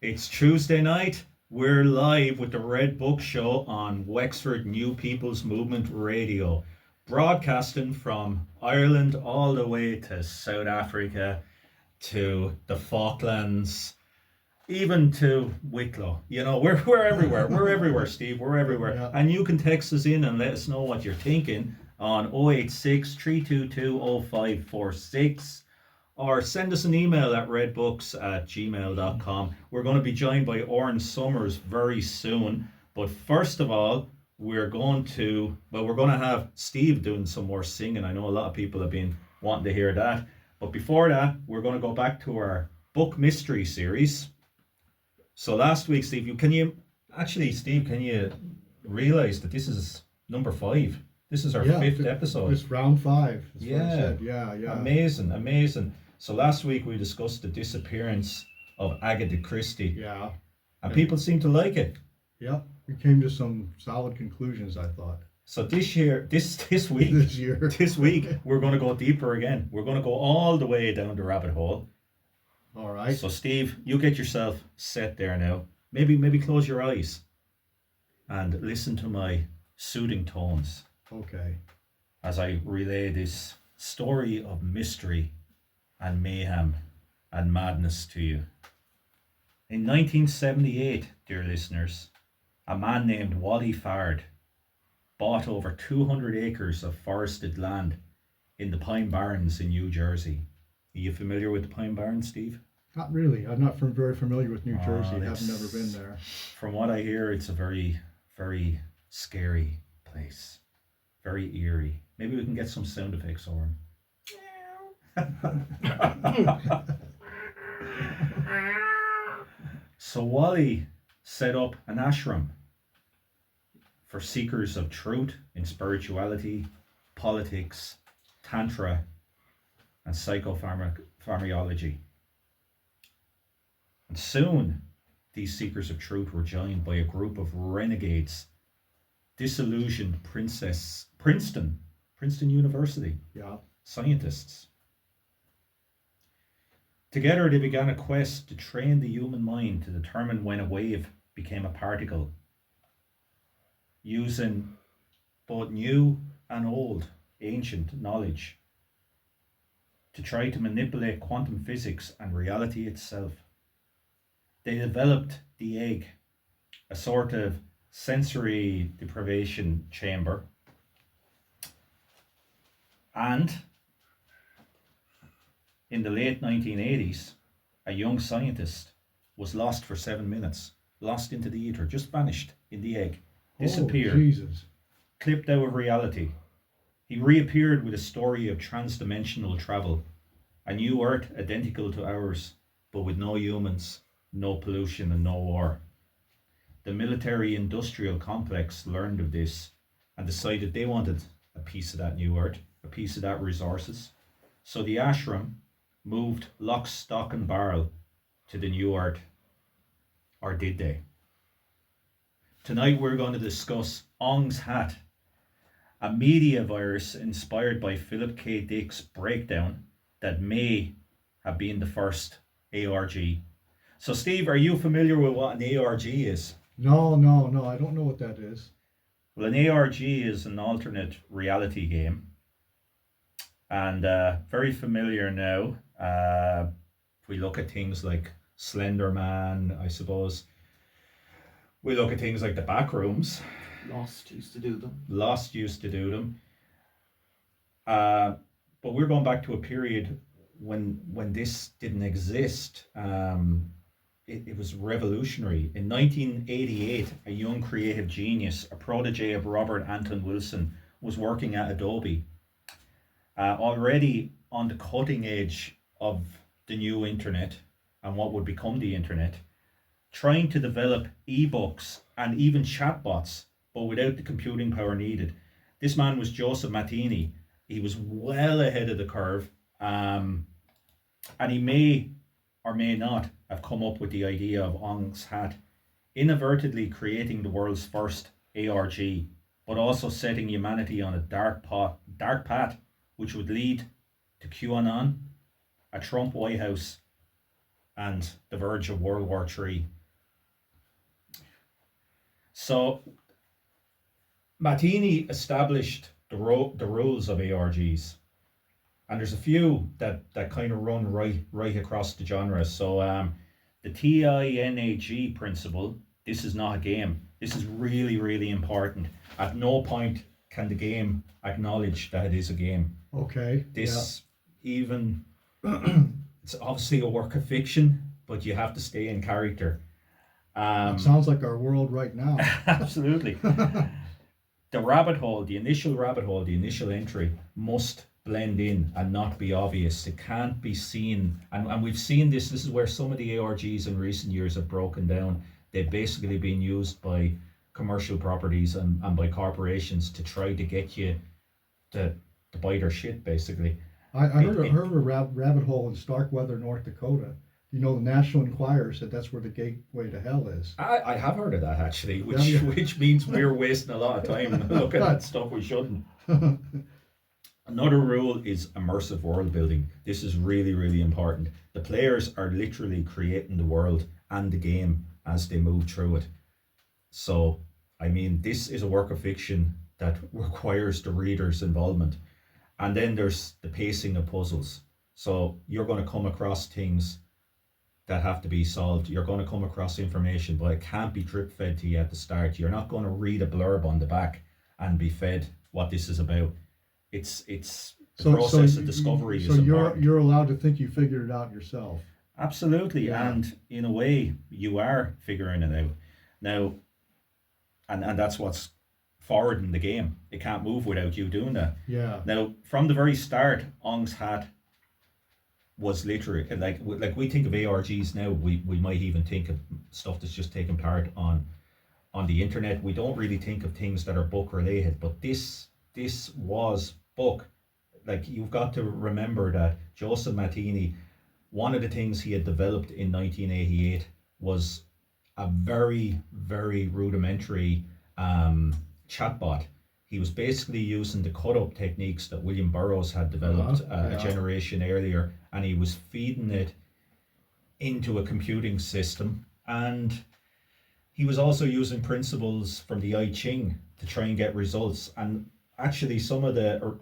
It's Tuesday night. We're live with the Red Book Show on Wexford New People's Movement Radio, broadcasting from Ireland all the way to South Africa, to the Falklands, even to Wicklow. You know, we're everywhere. We're everywhere, Steve. We're everywhere. Yeah. And you can text us in and let us know what you're thinking on 086 322 0546, or send us an email at redbooks@gmail.com. We're going to be joined by Oren Summers very soon. But first of all, we're going to have Steve doing some more singing. I know a lot of people have been wanting to hear that. But before that, we're going to go back to our book mystery series. So last week, Steve, can you realize that this is number 5? This is our 5th episode. It's round 5. Yeah. Yeah. Amazing. So last week we discussed the disappearance of Agatha Christie. Yeah. And people seem to like it. Yep. We came to some solid conclusions, I thought. So this week, this week, we're going to go deeper again. We're going to go all the way down the rabbit hole. All right. So Steve, you get yourself set there now. Maybe close your eyes and listen to my soothing tones. Okay. As I relay this story of mystery and mayhem and madness to you. In 1978, dear listeners, a man named Wally bought over 200 acres of forested land in the Pine Barrens in New Jersey. Are you familiar with the Pine Barrens, Steve? Not really. I'm not very familiar with New Jersey. I've never been there. From what I hear, it's a very, very scary place. Very eerie. Maybe we can get some sound effects, Oren. So Wally set up an ashram for seekers of truth in spirituality, politics, tantra, and psychopharmacology. And soon, these seekers of truth were joined by a group of renegades, disillusioned Princeton University scientists. Together, they began a quest to train the human mind to determine when a wave became a particle, using both new and old ancient knowledge to try to manipulate quantum physics and reality itself. They developed the egg, a sort of sensory deprivation chamber, and in the late 1980s, a young scientist was lost for 7 minutes, lost into the ether, just vanished in the egg, disappeared, Jesus. clipped out of reality. He reappeared with a story of trans-dimensional travel, a new Earth identical to ours, but with no humans, no pollution and no war. The military-industrial complex learned of this and decided they wanted a piece of that new Earth, a piece of that resources. So the ashram moved lock, stock and barrel to the new Earth. Or did they? Tonight we're going to discuss Ongs Hat, a media virus inspired by Philip K. Dick's breakdown that may have been the first ARG. So Steve, are you familiar with what an ARG is? No, I don't know what that is. Well, an ARG is an alternate reality game. And very familiar now. If we look at things like Slender Man, I suppose. We look at things like the Backrooms. Lost used to do them. But we're going back to a period when this didn't exist. It was revolutionary. In 1988, a young creative genius, a protege of Robert Anton Wilson, was working at Adobe. Already on the cutting edge of the new internet and what would become the internet, trying to develop ebooks and even chatbots, but without the computing power needed. This man was Joseph Mattini. He was well ahead of the curve, and he may or may not have come up with the idea of Ongs Hat, inadvertently creating the world's first ARG, but also setting humanity on a dark path, which would lead to Q-anon, a Trump White House, and the verge of World War III. So Martini established the rules of ARGs, and there's a few that kind of run right across the genre. So the TINAG principle. This is not a game. This is really important. At no point can the game acknowledge that it is a game. Okay. This even it's obviously a work of fiction, but you have to stay in character. It sounds like our world right now. Absolutely. The rabbit hole, the initial entry must blend in and not be obvious. It can't be seen. And we've seen this. This is where some of the ARGs in recent years have broken down. They've basically been used by commercial properties and by corporations to try to get you to buy their shit, basically. I heard of a rabbit hole in Starkweather, North Dakota. You know, the National Enquirer said that's where the gateway to hell is. I have heard of that, actually, which means we're wasting a lot of time looking at stuff we shouldn't. Another rule is immersive world building. This is really important. The players are literally creating the world and the game as they move through it. So, I mean, this is a work of fiction that requires the reader's involvement. And then there's the pacing of puzzles. So you're going to come across things that have to be solved. You're going to come across information, but it can't be drip fed to you at the start. You're not going to read a blurb on the back and be fed what this is about. It's the process of discovery is important. So you're allowed to think you figured it out yourself. Absolutely, Yeah. and in a way, you are figuring it out now, and that's what's forwarding the game. It can't move without you doing that. Yeah. Now, from the very start, Ongs Hat was literally like we think of ARGs now. We might even think of stuff that's just taking part on the internet. We don't really think of things that are book related, but this was book. Like, you've got to remember that Joseph Mattini, one of the things he had developed in 1988 was a very rudimentary chatbot. He was basically using the cut-up techniques that William Burroughs had developed a generation earlier, and he was feeding it into a computing system. And he was also using principles from the I Ching to try and get results. And actually, some of the